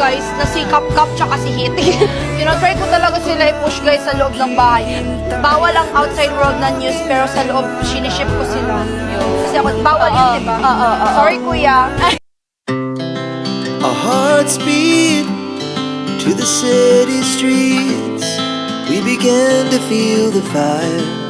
guys, na si Kap-Kap tsaka si Hit. Try ko talaga sila i-push guys sa loob ng bahay. Bawal ang outside world na news, pero sa loob, siniship ko sila. Kasi ako, bawal yun, diba? Sorry, kuya. Our hearts beat to the city streets. We began to feel the fire.